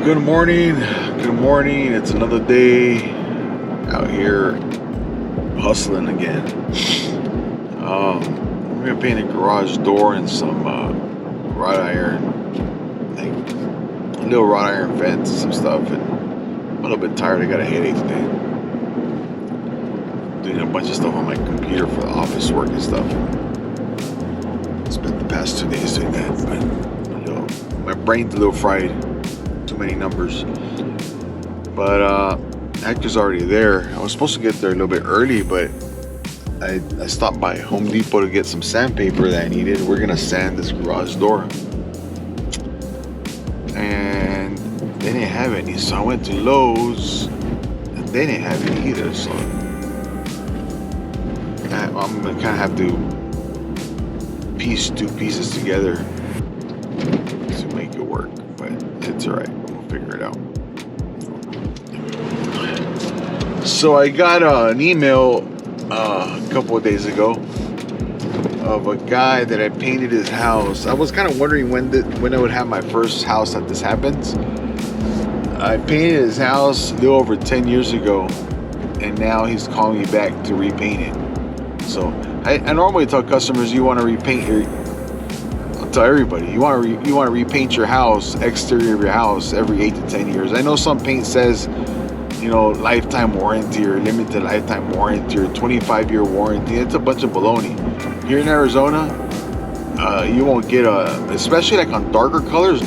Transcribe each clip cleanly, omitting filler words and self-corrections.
Good morning. Good morning. It's another day out here hustling again. We're gonna paint a garage door and some wrought iron, like a little wrought iron fence, some stuff. And I'm a little bit tired. I got a headache today. Doing a bunch of stuff on my computer for the office work and stuff. Spent the past 2 days doing that, but my brain's a little fried. Too many numbers. But Hector's already there. I was supposed to get there a little bit early, but I stopped by Home Depot to get some sandpaper that I needed. We're gonna sand this garage door, and they didn't have any, so I went to Lowe's and they didn't have any either. So I'm gonna kind of have to piece two pieces together to make it work, but it's all right. We'll figure it out. So I got an email a couple of days ago of a guy that I painted his house. I was kind of wondering when I would have my first house that this happens. I painted his house a little over 10 years ago, and now he's calling me back to repaint it. So I normally tell customers you want to repaint I'll tell everybody you want to repaint your house, exterior of your house, every 8 to 10 years. I know some paint says, lifetime warranty or limited lifetime warranty or 25-year warranty. It's a bunch of baloney. Here in Arizona, you won't get especially like on darker colors,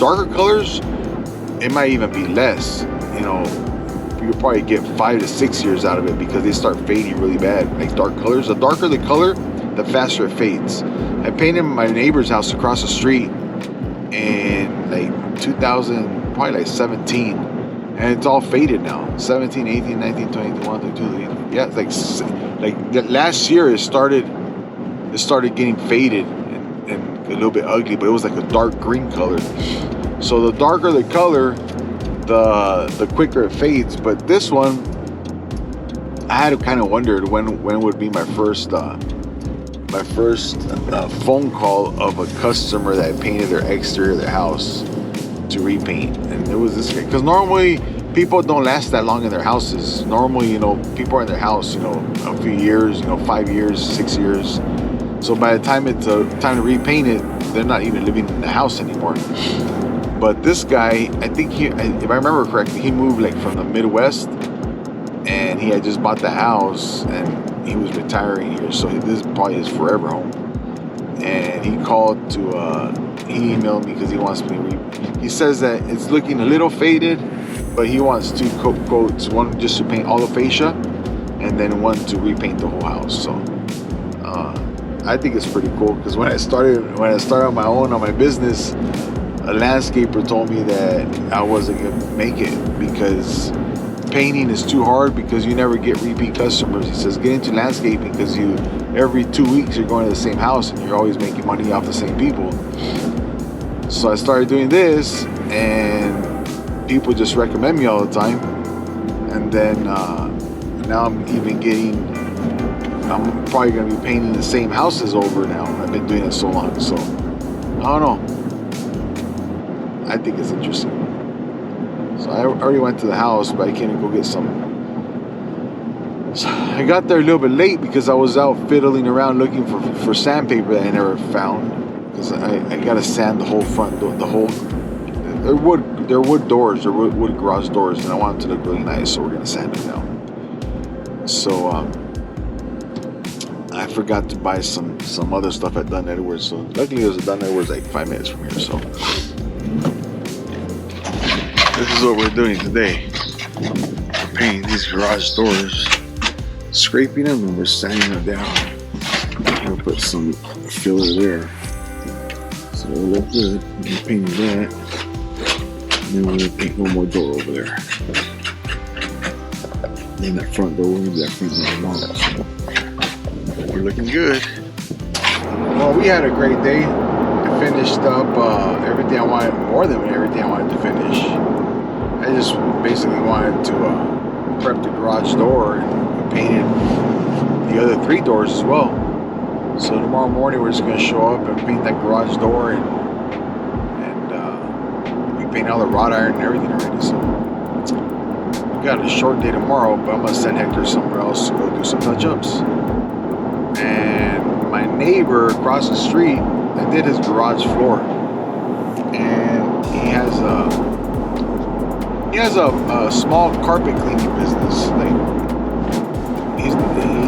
it might even be less. You'll probably get 5 to 6 years out of it because they start fading really bad. Like dark colors, the darker the color, the faster it fades. I painted my neighbor's house across the street in like 2017, and it's all faded now. 17, 18, 19, 20, 21, 22, yeah, it's like last year it started getting faded and a little bit ugly, but it was like a dark green color. So the darker the color, the quicker it fades. But this one, I had kind of wondered when would be my first phone call of a customer that painted their exterior of their house to repaint. And it was this guy, because normally people don't last that long in their houses. Normally, people are in their house, a few years, 5 years, 6 years. So by the time it's time to repaint it, they're not even living in the house anymore. But this guy, I think if I remember correctly, he moved like from the Midwest, and he had just bought the house, and he was retiring here, so this is probably his forever home. And he called he emailed me because he wants me to he says that it's looking a little faded, but he wants 2 quotes, one just to paint all the fascia, and then one to repaint the whole house. So I think it's pretty cool, because when I started on my own, on my business, a landscaper told me that I wasn't gonna make it because painting is too hard, because you never get repeat customers. He says get into landscaping because every 2 weeks you're going to the same house and you're always making money off the same people. So I started doing this, and people just recommend me all the time. And then now I'm probably going to be painting the same houses over now. I've been doing it so long, so I don't know. I think it's interesting. So I already went to the house, but I can't go get some. So I got there a little bit late because I was out fiddling around looking for sandpaper that I never found. Because I got to sand the whole front door, they're wood doors, they're wood garage doors, and I want them to look really nice, so we're gonna sand them now. So I forgot to buy some other stuff at Dunn Edwards. So luckily there's a Dunn Edwards like 5 minutes from here. So this is what we're doing today. We're painting these garage doors, scraping them, and we're sanding them down. We'll put some filler there, so it'll look good. We're painting that, and then we're gonna paint one more door over there. And then that front door, we're gonna do that front door long. So we're looking good. Well, we had a great day. I finished up everything I wanted, more than everything I wanted to finish. I just basically wanted to prep the garage door and painted the other 3 doors as well. So tomorrow morning we're just going to show up and paint that garage door and be painted all the wrought iron and everything already. So we got a short day tomorrow, but I'm gonna send Hector somewhere else to go do some touch-ups. And my neighbor across the street, I did his garage floor, and he has a small carpet cleaning business. Like he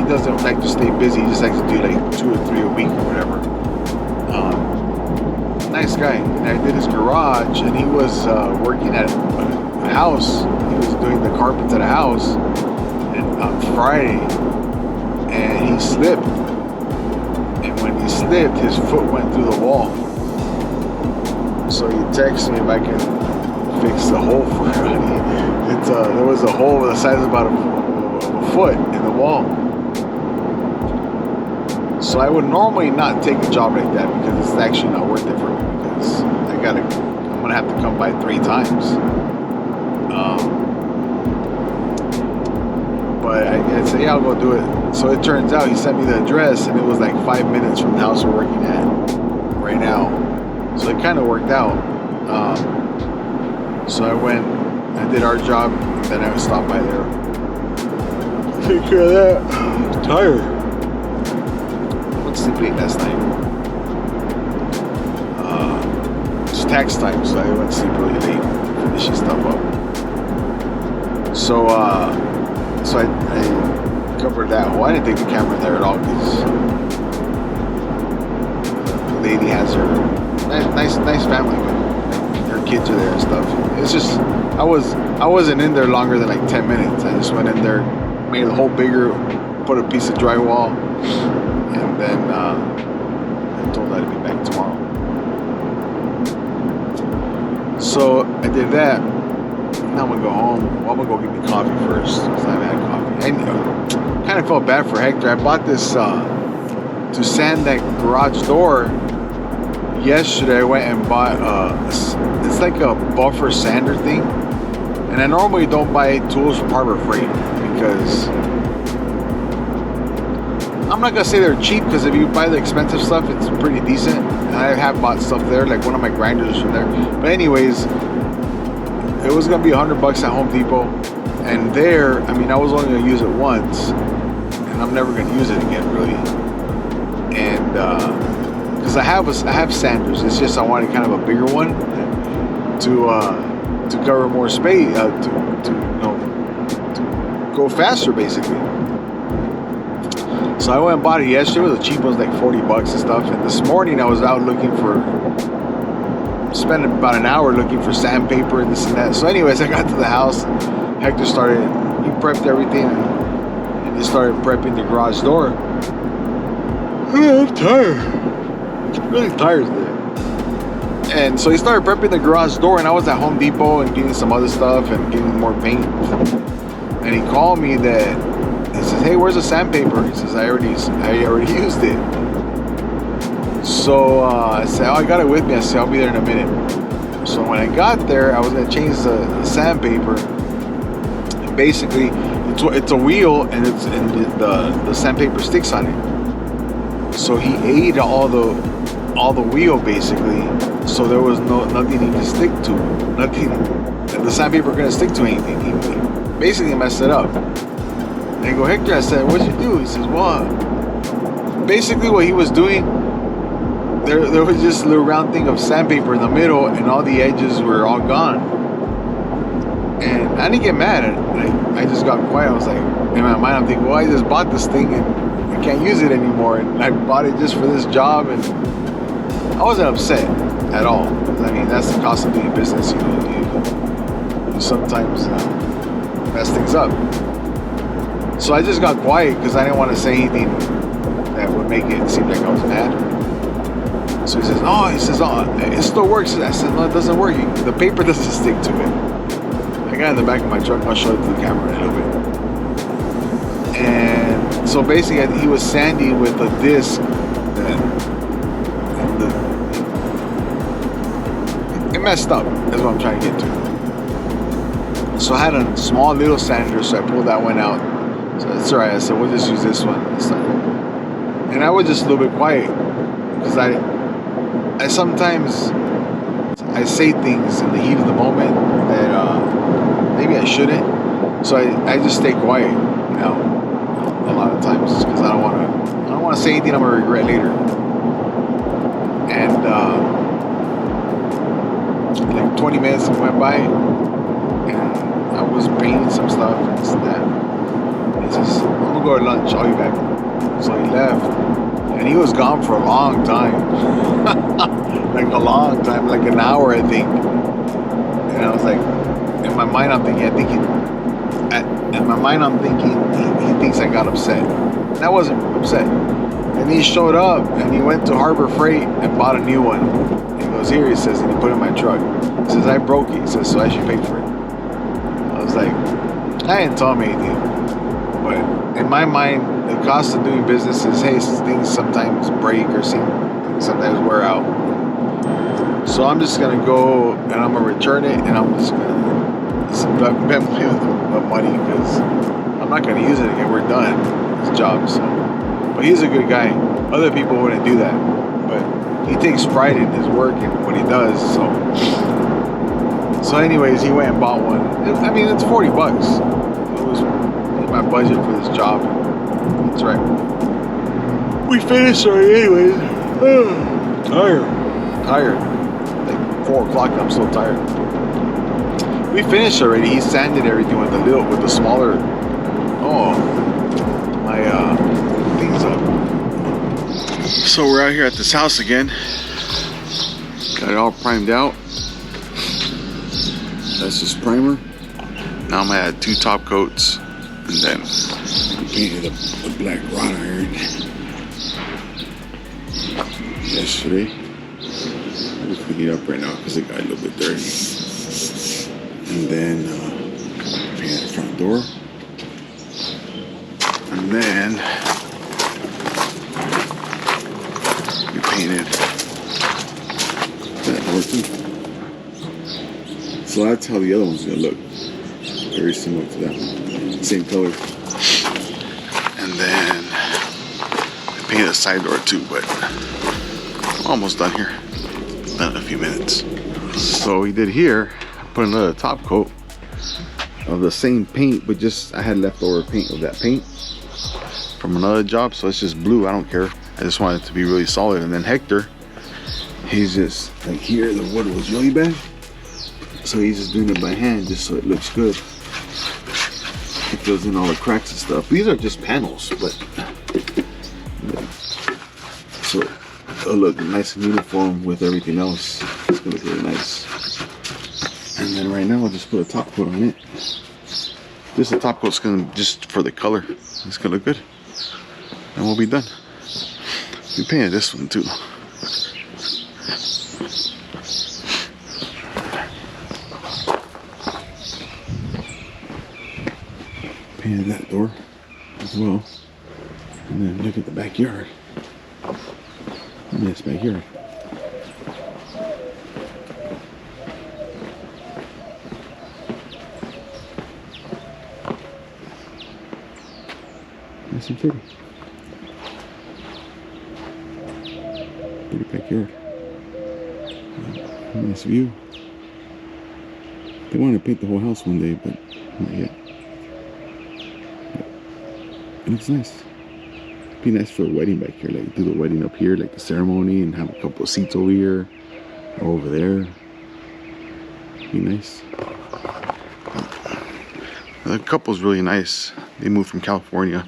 doesn't like to stay busy. He just likes to do like 2 or 3 a week or whatever. Nice guy. And I did his garage, and he was working at a house. He was doing the carpets at a house on Friday, and he slipped. And when he slipped, his foot went through the wall. So he texted me if I can fix the hole for him. There was a hole the size of about a foot in the wall. So I would normally not take a job like that because it's actually not worth it for me, because I'm gonna have to come by 3 times. But I said, yeah, I'll go do it. So it turns out he sent me the address, and it was like 5 minutes from the house we're working at right now. So it kind of worked out. So I went, I did our job, and then I stopped by there. Take care of that. I'm tired. I went to sleep late last night. It's tax time, so I went to sleep really late, finishing stuff up. So I covered that hole. I didn't take the camera there at all because the lady has her nice family with her kids are there and stuff. It's just I wasn't in there longer than like 10 minutes. I just went in there, made the hole bigger, put a piece of drywall, and then I told her I'd be back tomorrow. So I did that. Now I'm gonna go home. Well, I'm gonna go get me coffee first, because I haven't had coffee. I kind of felt bad for Hector. I bought this to sand that garage door. Yesterday I went and bought it's like a buffer sander thing, and I normally don't buy tools from Harbor Freight because I'm not gonna say they're cheap, because if you buy the expensive stuff, it's pretty decent. And I have bought stuff there, like one of my grinders from there. But anyways, it was gonna be $100 at Home Depot, and there, I mean, I was only gonna use it once, and I'm never gonna use it again, really. And because I have sanders, it's just I wanted kind of a bigger one to cover more space, to go faster, basically. So I went and bought it yesterday. It was the cheap one, like $40 and stuff. And this morning I was out spending about an hour looking for sandpaper and this and that. So anyways, I got to the house. Hector he prepped everything, and he started prepping the garage door. I'm tired. I'm really tired today. And so he started prepping the garage door, and I was at Home Depot and getting some other stuff and getting more paint. And he called me that he says, "Hey, where's the sandpaper?" He says, I already used it. So I said, "Oh, I got it with me." I said, "I'll be there in a minute." So when I got there, I was gonna change the sandpaper. And basically, it's a wheel, and the sandpaper sticks on it. So he ate all the wheel, basically. So there was nothing he could stick to. Nothing. The sandpaper couldn't stick to anything. He basically messed it up. And I go, "Hector," I said, "What'd you do?" He says, "Well, basically what he was doing, there was just a little round thing of sandpaper in the middle, and all the edges were all gone." And I didn't get mad. I just got quiet. I was like, in my mind, I'm thinking, well, I just bought this thing and I can't use it anymore, and I bought it just for this job, and I wasn't upset at all. I mean, that's the cost of doing business. You sometimes mess things up. So I just got quiet because I didn't want to say anything that would make it seem like I was mad. So he says, "Oh," he says, "Oh, it still works." I said, "No, it doesn't work. The paper doesn't stick to it." I got in the back of my truck. I'll show it to the camera in a little bit. And so basically, he was sanding with a disc. It messed up. That's what I'm trying to get to. So I had a small little sander, so I pulled that one out. So that's all right. I said, "We'll just use this one." And I was just a little bit quiet because I sometimes I say things in the heat of the moment that maybe I shouldn't. So I just stay quiet, you know, a lot of times because I don't want to say anything I'm gonna regret later. And like 20 minutes went by, and I was painting some stuff and this and that. He says, "I'm gonna go to lunch. I'll be back." So he left, and he was gone for a long time, like a long time, like an hour, I think. And I was like, in my mind, I'm thinking, he thinks I got upset. And I wasn't upset. And he showed up, and he went to Harbor Freight and bought a new one. He goes, "Here," he says, and he put it in my truck. He says, "I broke it." He says, "So I should pay for it." I was like, I didn't tell him anything. But in my mind, the cost of doing business is, hey, things sometimes break or sometimes wear out. So I'm just gonna go and I'm gonna return it, and I'm just gonna spend the money because I'm not gonna use it again. We're done. It's job. So, but he's a good guy. Other people wouldn't do that, but he takes pride in his work and what he does. So anyways, he went and bought one. I mean, it's $40. It was my budget for this job. That's right. We finished already anyways. Tired. Like 4 o'clock, I'm so tired. We finished already. He sanded everything with the smaller, my things up. So we're out here at this house again. Got it all primed out. That's just primer. Now I'm gonna add 2 top coats, and then painted a black wrought iron yesterday. I'm just picking it up right now because it got a little bit dirty. And then paint the front door. And then we painted that door too. So that's how the other one's gonna look. Very similar to that one. Same color. And then I painted the side door too, but I'm almost done here. Done in a few minutes. So we did here, I put another top coat of the same paint, but just I had leftover paint of that paint from another job, so it's just blue. I don't care. I just want it to be really solid. And then Hector, he's just like, here the wood was really bad, so he's just doing it by hand just so it looks good. It fills in all the cracks and stuff. These are just panels, but so it'll look nice and uniform with everything else. It's gonna look really nice. And then right now I'll just put a top coat on it. This the top coat's gonna just for the color. It's gonna look good. And we'll be done. We painted this one too. Painted that door as well. And then look at the backyard. Nice backyard. Nice and pretty. Pretty backyard. Nice view. They want to paint the whole house one day, but not yet. It looks nice. Be nice for a wedding back here, like do the wedding up here, like the ceremony, and have a couple of seats over here or over there. Be nice. The couple's really nice. They moved from California,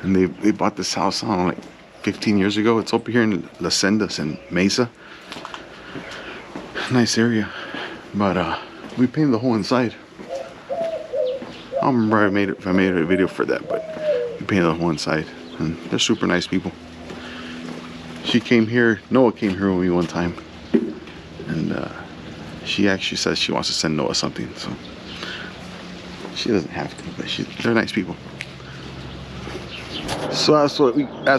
and they bought this house, I don't know, like 15 years ago. It's up here in La Sendas in Mesa. Nice area, but we painted the whole inside. I don't remember if I made a video for that, but we painted the whole inside. And they're super nice people. She came here, Noah came here with me one time, and she actually says she wants to send Noah something, so she doesn't have to, but they're nice people. So that's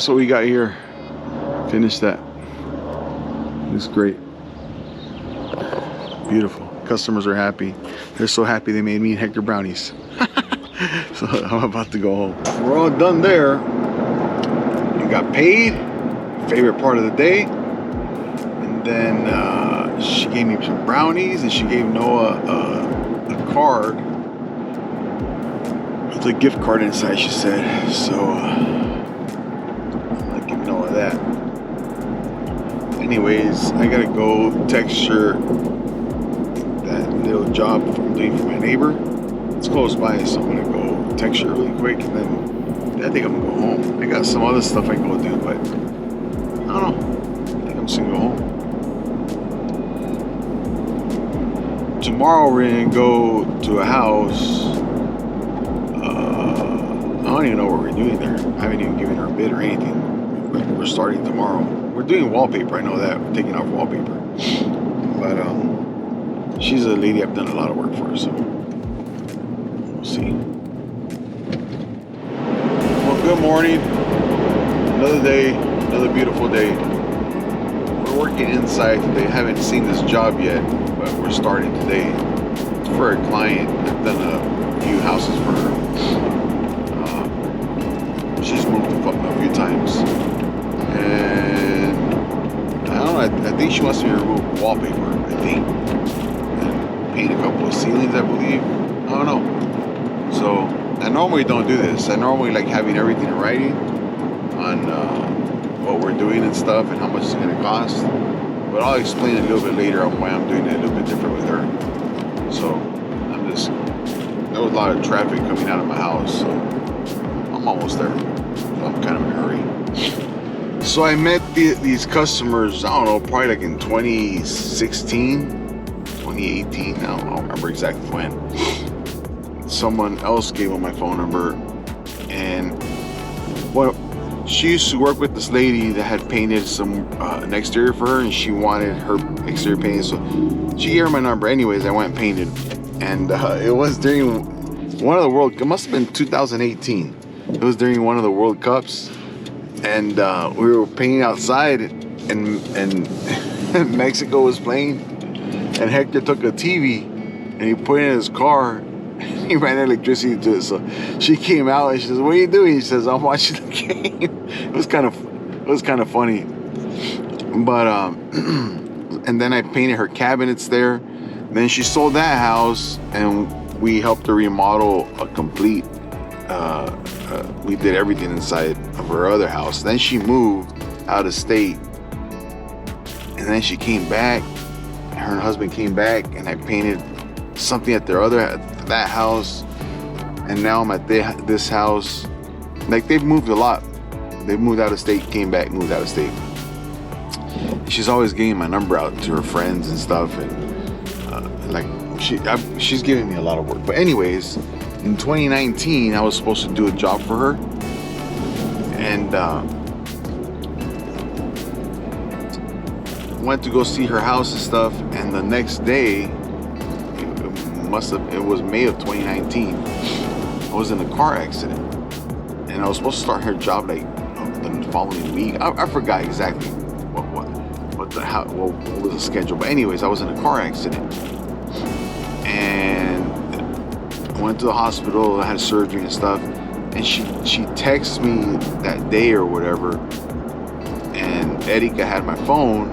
what we got here. Finished that. It's great. Beautiful. Customers are happy. They're so happy they made me and Hector brownies. So I'm about to go home. We're all done there. Got paid, favorite part of the day, and then she gave me some brownies, and she gave Noah a card with a gift card inside, she said. So I'm gonna give Noah that. Anyways, I gotta go text her that little job I'm doing for my neighbor. It's close by, so I'm gonna go text her really quick, and then I think I'm gonna go home. I got some other stuff I can go do, but I don't know. I think I'm just gonna go home. Tomorrow we're gonna go to a house. I don't even know what we're doing there. I haven't even given her a bid or anything. But we're starting tomorrow. We're doing wallpaper. I know that. We're taking off wallpaper. But she's a lady I've done a lot of work for, so we'll see. Well, good morning. Another day, another beautiful day. We're working inside today. Haven't seen this job yet, but we're starting today. It's for a client. I've done a few houses for her. She's moved a few times, and I don't know. I think she wants me to remove wallpaper. I think, and paint a couple of ceilings. I believe. I don't know. So I normally don't do this. I normally like having everything in writing on what we're doing and stuff, and how much it's going to cost. But I'll explain a little bit later on why I'm doing it a little bit different with her. So there was a lot of traffic coming out of my house, so I'm almost there. So I'm kind of in a hurry. So I met these customers, I don't know, probably like in 2016, 2018, I don't remember exactly when. Someone else gave them my phone number, and well, she used to work with this lady that had painted an exterior for her, and she wanted her exterior painted, so she gave her my number. Anyways, I went and painted, and it was during one of the it must have been 2018. It was during one of the World Cups, and we were painting outside, and Mexico was playing, and Hector took a TV and he put it in his car. He ran electricity to it, so she came out and she says, "What are you doing?" He says, "I'm watching the game." It was kind of funny, but and then I painted her cabinets there. Then she sold that house, and we helped her remodel a complete. We did everything inside of her other house. Then she moved out of state, and then she came back. Her and her husband came back, and I painted something at that house. And now I'm at this house. Like, they've moved a lot. They moved out of state, came back, moved out of state. She's always giving my number out to her friends and stuff, and she's giving me a lot of work. But anyways, in 2019, I was supposed to do a job for her, and went to go see her house and stuff. And the next day, it was May of 2019. I was in a car accident, and I was supposed to start her job like the following week. I forgot exactly what was the schedule. But anyways, I was in a car accident, and went to the hospital, I had surgery and stuff, and she texted me that day or whatever, and Erika had my phone,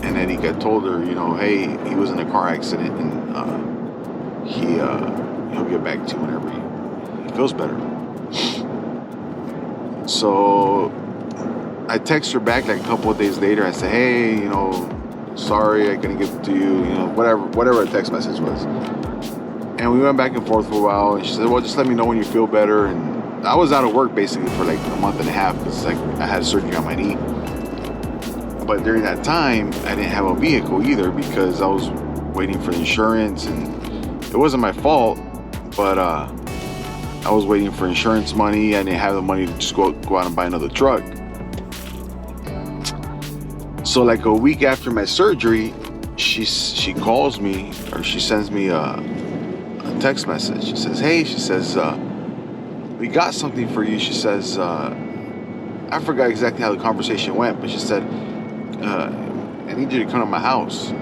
and Erika told her, hey, he was in a car accident, and he'll get back to you whenever he feels better. So I text her back like a couple of days later. I said, hey, sorry I couldn't get to you, whatever the text message was. And we went back and forth for a while, and she said, well, just let me know when you feel better. And I was out of work basically for like a month and a half, because I had surgery on my knee. But during that time, I didn't have a vehicle either, because I was waiting for the insurance, and it wasn't my fault, but I was waiting for insurance money. I didn't have the money to just go out and buy another truck. So like a week after my surgery, she calls me, or she sends me a text message. She says, hey, we got something for you. She says, I forgot exactly how the conversation went, but she said, I need you to come to my house.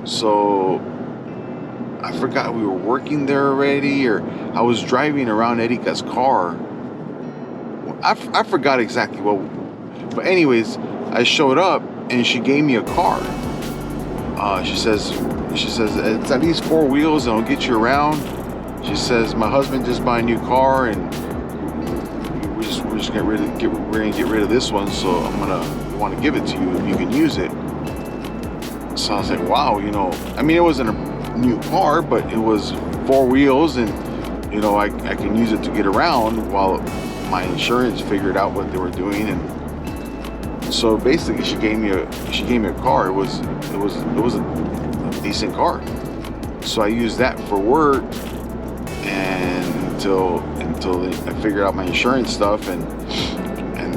So I forgot we were working there already, or I was driving around Erika's car. I forgot exactly what, but anyways, I showed up and she gave me a card. She says it's at least 4 wheels and it'll get you around. She says my husband just bought a new car and we're just gonna get rid of this one, so I want to give it to you if you can use it. So I was like, wow, you know, I mean, it wasn't a new car, but it was 4 wheels, and you know, I can use it to get around while my insurance figured out what they were doing. And so basically, she gave me a car. It was a decent car. So I used that for work, and until I figured out my insurance stuff, and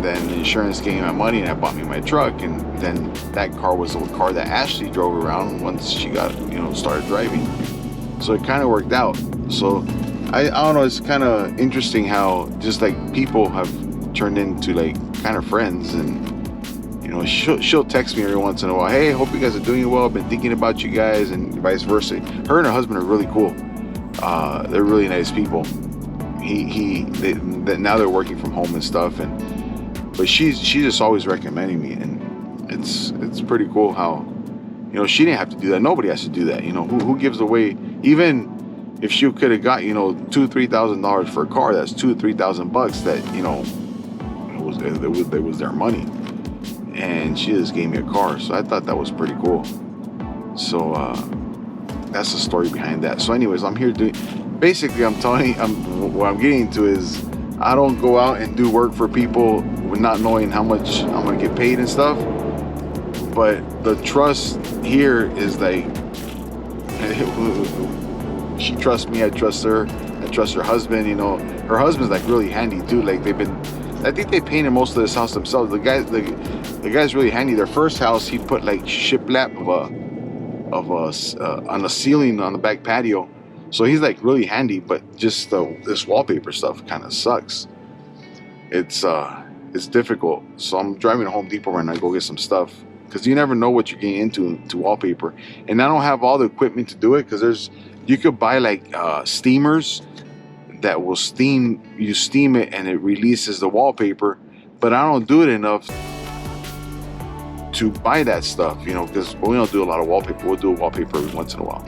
then the insurance gave me my money and I bought me my truck, and then that car was the car that Ashley drove around once she got, you know, started driving. So it kind of worked out. So I don't know, it's kind of interesting how just like people have turned into like kind of friends, and you know, she'll text me every once in a while, hey, hope you guys are doing well, I've been thinking about you guys, and vice versa. Her and her husband are really cool. They're really nice people. Now they're working from home and stuff, but she's just always recommending me, and it's pretty cool how, you know, she didn't have to do that. Nobody has to do that. You know, who gives away, even if she could have got, you know, $2,000-$3,000 for a car, that's $2,000-$3,000 that, you know, it was their money, and she just gave me a car. So I thought that was pretty cool. So that's the story behind that. So anyways, I'm here doing, basically I'm telling you, what I'm getting to is, I don't go out and do work for people with not knowing how much I'm gonna get paid and stuff. But the trust here is like, she trusts me, I trust her, I trust her husband. You know, her husband's like really handy too. Like I think they painted most of this house themselves. The guy's really handy. Their first house, he put like shiplap on the ceiling on the back patio. So he's like really handy, but just this wallpaper stuff kind of sucks. It's difficult. So I'm driving to Home Depot right now to go get some stuff, because you never know what you're getting into wallpaper. And I don't have all the equipment to do it, because you could buy like steamers that will steam it and it releases the wallpaper, but I don't do it enough to buy that stuff, you know, because we don't do a lot of wallpaper. We'll do a wallpaper every once in a while.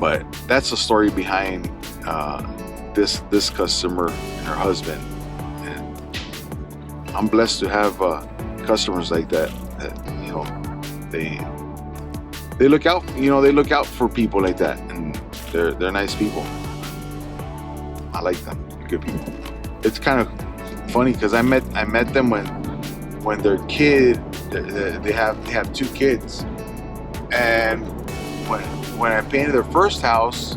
But that's the story behind this customer and her husband. And I'm blessed to have customers like that, you know, they look out, you know, they look out for people like that, and they're nice people. I like them. They're good people. It's kind of funny because I met them when their kid, they have 2 kids, and when I painted their first house,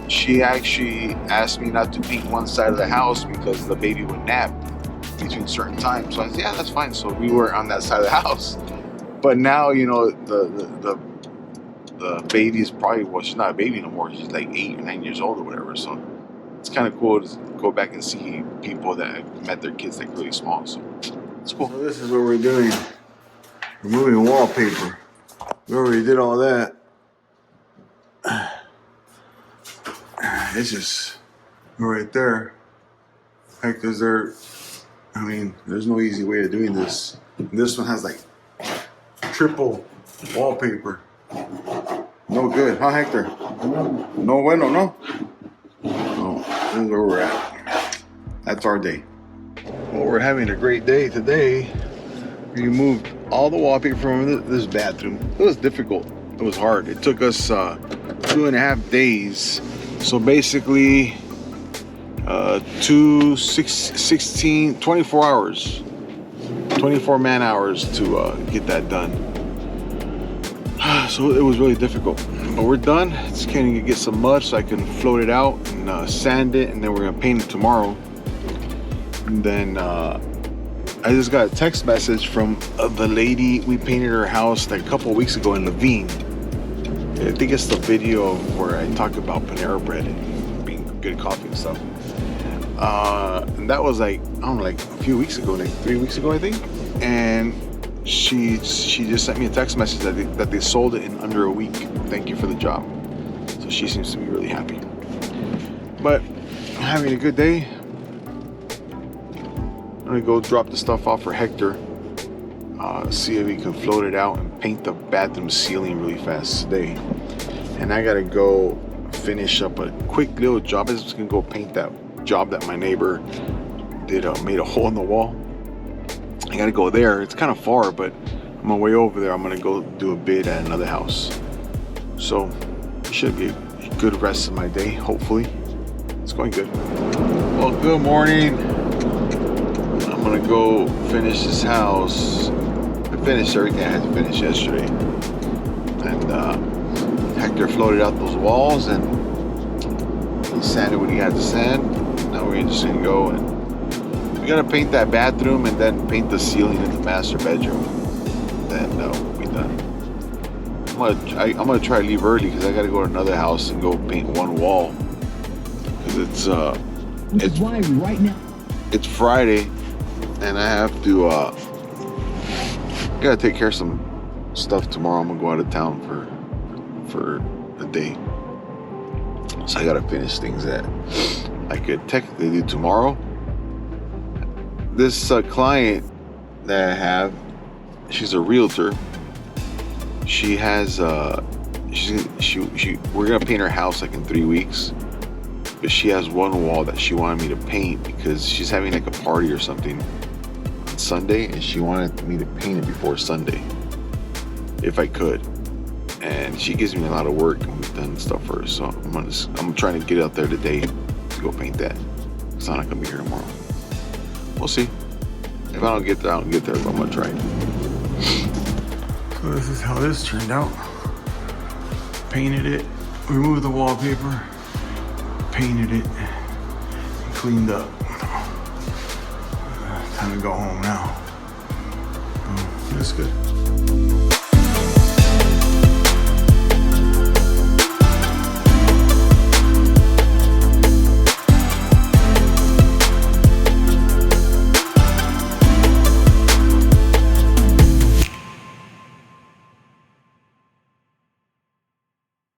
she actually asked me not to paint one side of the house because the baby would nap between certain times. So I said, yeah, that's fine. So we were on that side of the house. But now, you know, the baby is probably, well, she's not a baby no more. She's like 8 or 9 years old or whatever. So it's kind of cool to go back and see people that have met their kids like really small. So it's cool. So this is what we're doing. Removing wallpaper. We already did all that. It's just right there. Heck, there's no easy way of doing this. This one has like triple wallpaper. No good, huh, Hector? No bueno, no? Oh, this is where we're at. That's our day. Well, we're having a great day today. We removed all the wallpaper from this bathroom. It was difficult. It was hard. It took us 2.5 days. So basically, 24 hours. 24 man hours to get that done. So it was really difficult. But we're done. Just going to get some mud so I can float it out and sand it, and then we're going to paint it tomorrow. And then I just got a text message from the lady. We painted her house like a couple of weeks ago in Levine. I think it's the video where I talk about Panera Bread and being good coffee and stuff. And that was like, I don't know, like a few weeks ago, like 3 weeks ago, I think. And she just sent me a text message that they sold it in under a week. Thank you for the job. So she seems to be really happy. But I'm having a good day. I'm gonna go drop the stuff off for Hector. see if we can float it out and paint the bathroom ceiling really fast today. And I gotta go finish up a quick little job. I'm just gonna go paint that job that my neighbor did, made a hole in the wall. I gotta go there. It's kind of far, but on my way over there, I'm gonna go do a bid at another house. So it should be a good rest of my day, hopefully. It's going good. Well, good morning. I'm gonna go finish this house. I finished everything I had to finish yesterday. And Hector floated out those walls and he sanded what he had to sand. Now we're just gonna go and we gotta paint that bathroom and then paint the ceiling in the master bedroom. Then we'll be done. I'm gonna try to leave early because I gotta go to another house and go paint one wall. Cause it's why right now it's Friday and I have to gotta take care of some stuff tomorrow. I'm gonna go out of town for a day. So I gotta finish things that I could technically do tomorrow. This client that I have, she's a realtor. She has we're gonna paint her house like in 3 weeks. But she has one wall that she wanted me to paint because she's having like a party or something on Sunday and she wanted me to paint it before Sunday if I could. And she gives me a lot of work and we've done stuff for her, so I'm trying to get out there today to go paint that. It's not gonna be here tomorrow. We'll see. If I don't get there, I don't get there, but I'm gonna try. So this is how this turned out. Painted it, removed the wallpaper, painted it, and cleaned up. Time to go home now. That's good.